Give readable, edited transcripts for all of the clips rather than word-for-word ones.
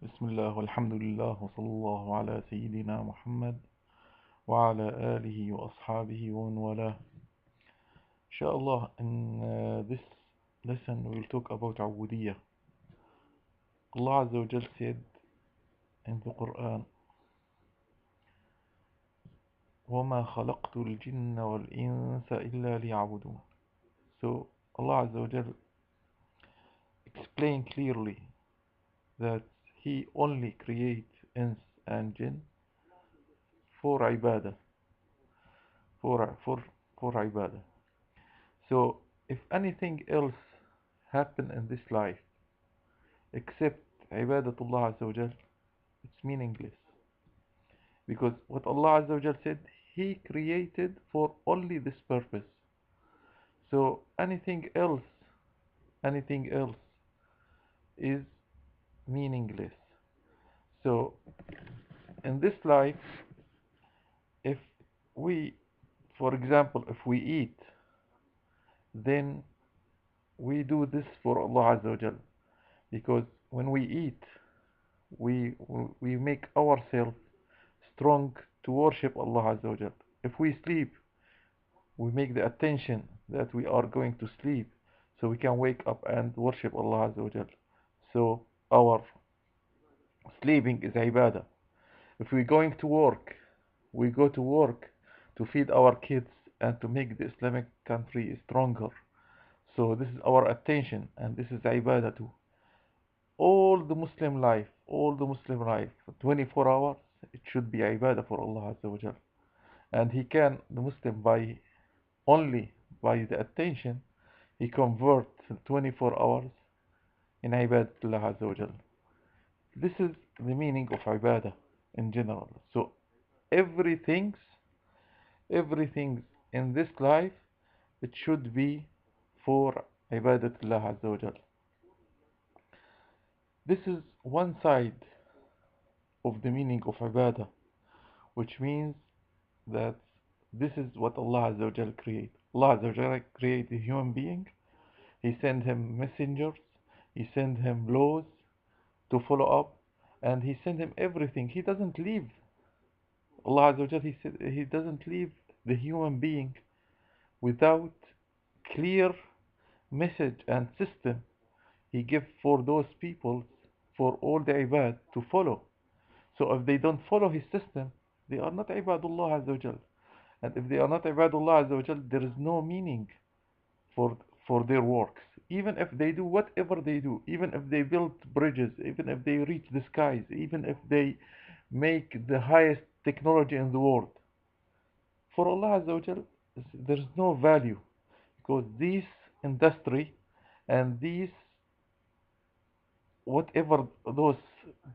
بسم الله والحمد لله وصلى الله على سيدنا محمد وعلى آله وأصحابه ومن والاه. Inshallah, in this lesson we'll talk about عبودية. Allah Azza wa Jal said in the Quran, وَمَا خَلَقْتُ الْجِنَّ وَالْإِنسَ إِلَّا لِيَعْبُدُونَ. So Allah Azza wa Jal explained clearly that He only creates ins and jinn for ibadah, for ibadah. So if anything else happen in this life except ibadatullah Azza wa Jal, it's meaningless. Because what Allah Azza wa Jal said, He created for only this purpose. So anything else is meaningless. So in this life, if we, for example, if we eat, then we do this for Allah Azza wa Jal. Because when we eat, we make ourselves strong to worship Allah Azza wa Jal. If we sleep, we make the attention that we are going to sleep so we can wake up and worship Allah Azza wa Jal. So our sleeping is ibadah. If we're going to work, we go to work to feed our kids and to make the Islamic country stronger. So this is our attention, and this is ibadah too. All the Muslim life, 24 hours, it should be ibadah for Allah Azza wa Jal. And the Muslim, only by the attention, he converts 24 hours in ibadatullah Azza wa Jal. This is the meaning of ibadah in general. So everything in this life, it should be for ibadatullah Azza wa Jal. This is one side of the meaning of ibadah, which means that this is what Allah Azza wa Jal create. Allah Azza wa Jal create a human being. He sent him messengers. He sent him laws to follow up, and He sent him everything. He doesn't leave. Allah Azza wa Jal, He said He doesn't leave the human being without clear message and system He gives for those people, for all the ibad to follow. So if they don't follow His system, they are not ibadullah Azza wa Jal. And if they are not ibadullah Azza wa Jal, there is no meaning for their works. Even if they do whatever they do, even if they build bridges, even if they reach the skies, even if they make the highest technology in the world, for Allah Azza wa Jal, there's no value, because this industry and these whatever those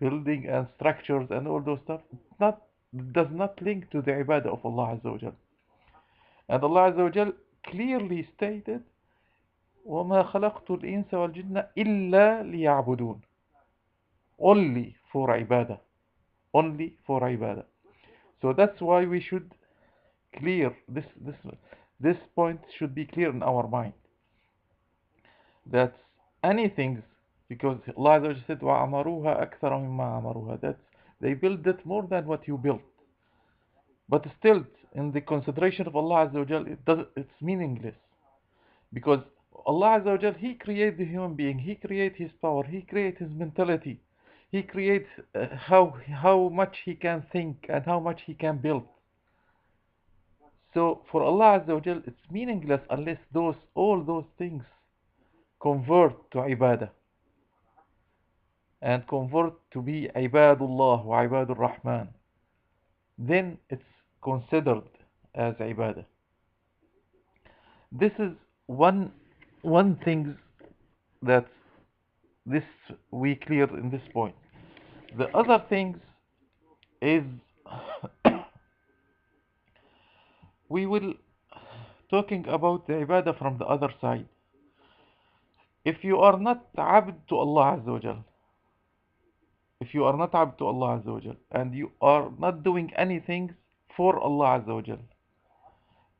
building and structures and all those stuff does not link to the ibadah of Allah Azza wa Jal. And Allah Azza wa Jal clearly stated, وَمَا خَلَقْتُ الْإِنسَ وَالْجِنَّ إِلَّا لِيَعْبُدُونَ. Only for ibadah. Only for ibadah. So that's why we should clear this point should be clear in our mind. That anything, because Allah Azza wa Jalla said, وَعَمَرُوهَا أَكْثَرَ مِمَّا عَمَرُوهَا, that they build it more than what you built. But still, in the consideration of Allah Azza wa Jalla, it's meaningless. Because Allah Azza wa Jalla, He creates the human being, He creates his power, He creates his mentality, He creates how much he can think and how much he can build. So for Allah Azza wa Jalla, it's meaningless unless all those things convert to ibadah and convert to be ibadullah wa ibadur rahman. Then it's considered as ibadah. This is one thing that this we clear in this point. The other things is we will talking about the ibadah from the other side. If you are not abd to Allah Azza wa Jal, if you are not abd to Allah Azza wa Jal, and you are not doing anything for Allah Azza wa Jal,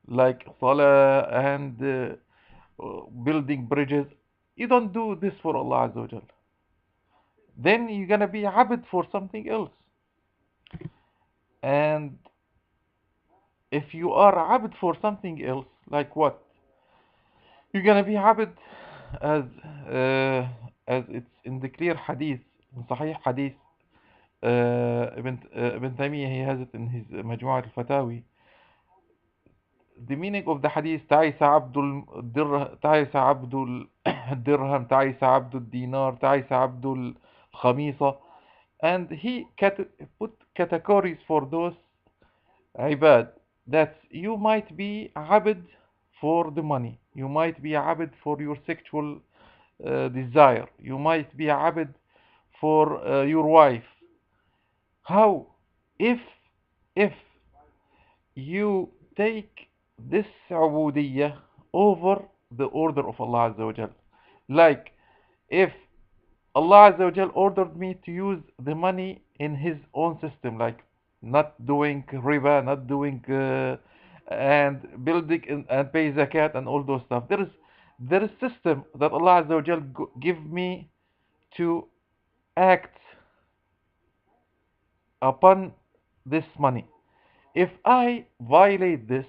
like salah and building bridges, you don't do this for Allah Azza wa Jal. then you're gonna be abd for something else. And if you are abd for something else, like what? You're gonna be abd as uh, as it's in the clear hadith, in Sahih hadith. Ibn Taymiyyah, he has it in his Majmu'at al-Fatawi. The meaning of the hadith: تعس عبد الدرهم، تعس عبد الدرهم، تعس عبد الدينار، تعس عبد الخميصة. And he put categories for those ibad, that you might be abd for the money, you might be abd for your sexual desire, you might be abd for your wife. How? If you take this ubudiyah over the order of Allah Azza wa Jal. Like, if Allah Azza wa Jal ordered me to use the money in His own system, like not doing riba, not doing and building and pay zakat and all those stuff. There is system that Allah Azza wa Jal give me to act upon this money. If I violate this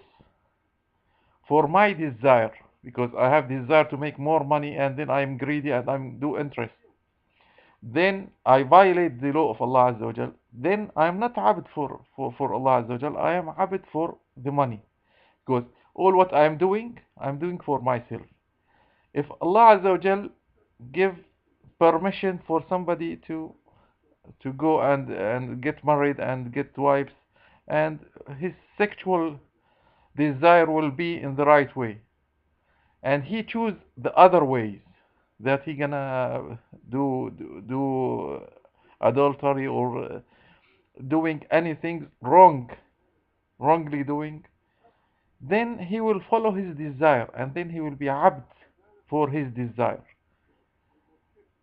for my desire, because I have desire to make more money, and then I am greedy and I'm do interest, then I violate the law of Allah Azza wa Jal, then I am not abd for Allah Azza wa Jal, I am abd for the money. Because all what I am doing, I'm doing for myself. If Allah Azza wa Jal give permission for somebody to go and get married and get wives, and his sexual desire will be in the right way, and he choose the other ways that he gonna do adultery or doing anything wrongly doing, then he will follow his desire, and then he will be abd for his desire,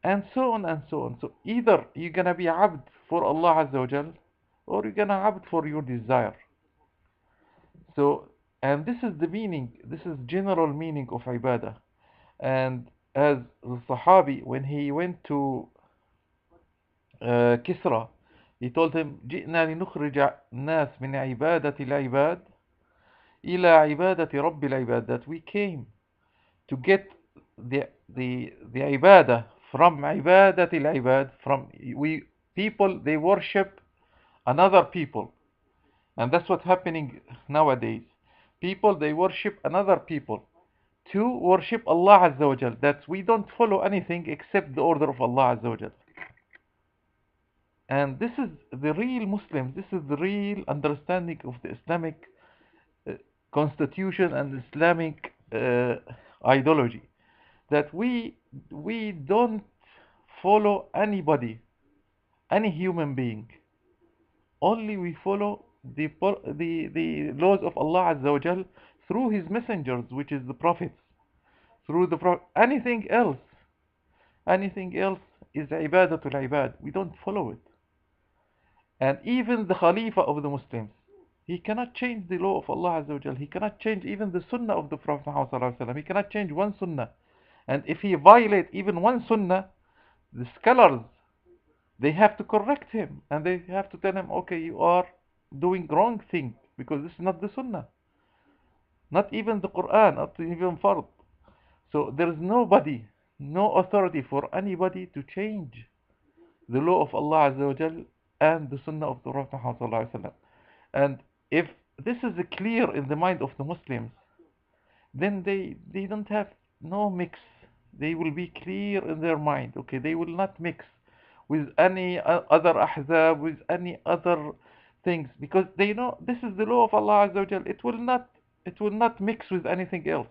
and so on and so on. So either you're gonna be abd for Allah Azza wa Jal, or you're gonna abd for your desire. So, and this is the meaning, this is general meaning of ibadah. And as the Sahabi, when he went to Kisra, he told him: جئنا لنخرج الناس من عبادة العباد إلى عبادة رب العباد. That we came to get the ibadah from عبادة العباد, from we people, they worship another people. And that's what's happening nowadays. People, they worship another people to worship Allah Azza wa Jal. That we don't follow anything except the order of Allah Azza wa Jal. And this is the real Muslims, this is the real understanding of the Islamic uh, constitution and Islamic ideology. That we don't follow anybody, any human being. Only we follow the laws of Allah Azza wa Jal through His messengers, which is the prophets. Through the anything else is ibadatul ibad. We don't follow it. And even the Khalifa of the Muslims, he cannot change the law of Allah Azza wa Jal. He cannot change even the Sunnah of the Prophet Muhammad Sallallahu Alaihi Wasallam. He cannot change one Sunnah. And if he violate even one Sunnah, the scholars, they have to correct him, and they have to tell him, okay, you are doing wrong thing, because this is not the Sunnah, not even the Quran, not even Fard. So there is nobody, no authority for anybody to change the law of Allah Azza wa Jal and the Sunnah of the Prophet Muhammad Sallallahu Alaihi Wasallam. And if this is clear in the mind of the Muslims, then they don't have no mix. They will be clear in their mind. Okay, they will not mix with any other ahzab, with any other things, because they know this is the law of Allah Azza wa Jal. It will not mix with anything else.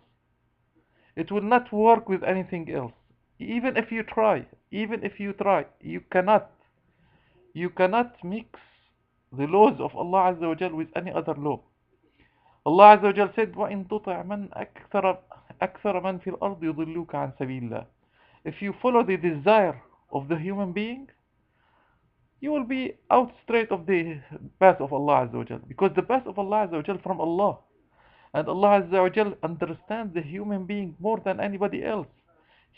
It will not work with anything else. Even if you try, you cannot mix the laws of Allah Azza wa Jal with any other law. Allah Azza wa Jal said: وَإِن تُطِعْ مَنْ أَكْثَرَ مَنْ فِي الْأَرْضِ يُضِلُّكَ عَنْ سَبِيلِ اللَّهِ. If you follow the desire of the human being, you will be out straight of the path of Allah Azza wa Jal, because the path of Allah Azza wa Jal from Allah, and Allah Azza wa Jal understands the human being more than anybody else.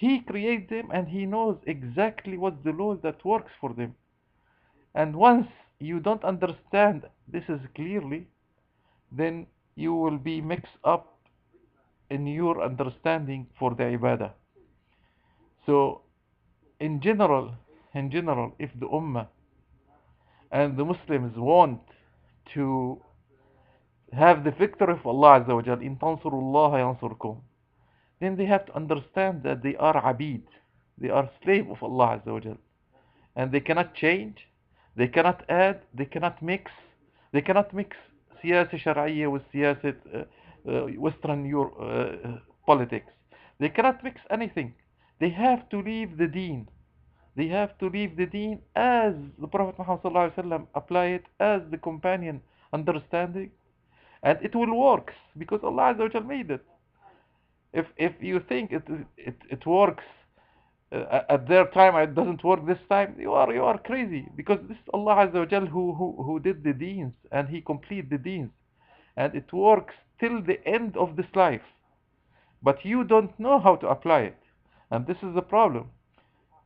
He created them and He knows exactly what's the law that works for them. And once you don't understand this is clearly, then you will be mixed up in your understanding for the ibadah. So in general, if the ummah and the Muslims want to have the victory of Allah Azza wa Jal, in tansurullah yansurkum, then they have to understand that they are abid, they are slave of Allah Azza wa Jal, and they cannot change, they cannot add, they cannot mix سياسة شرعية with سياسة Western politics. They cannot mix anything. They have to leave the deen. They have to leave the deen as the Prophet Muhammad sallallahu alaihi wasallam apply it, as the companion understanding, and it will work because Allah Azza wa Jal made it. If you think it works at their time, it doesn't work this time, you are crazy, because this is Allah Azza wa Jal who did the deens, and He complete the deens, and it works till the end of this life. But you don't know how to apply it, and this is the problem.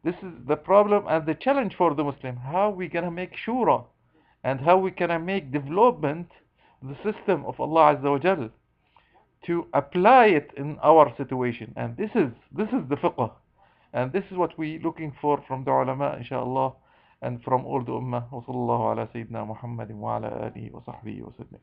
This is the problem and the challenge for the Muslim. How we gonna make shura, and how we gonna make development the system of Allah Azza wa Jal to apply it in our situation. And this is the fiqh, and this is what we looking for from the ulama, inshallah, and from all the ummah. Wa sallallahu ala sayyidina Muhammadin wa ala alihi wa sahbihi wa sallam.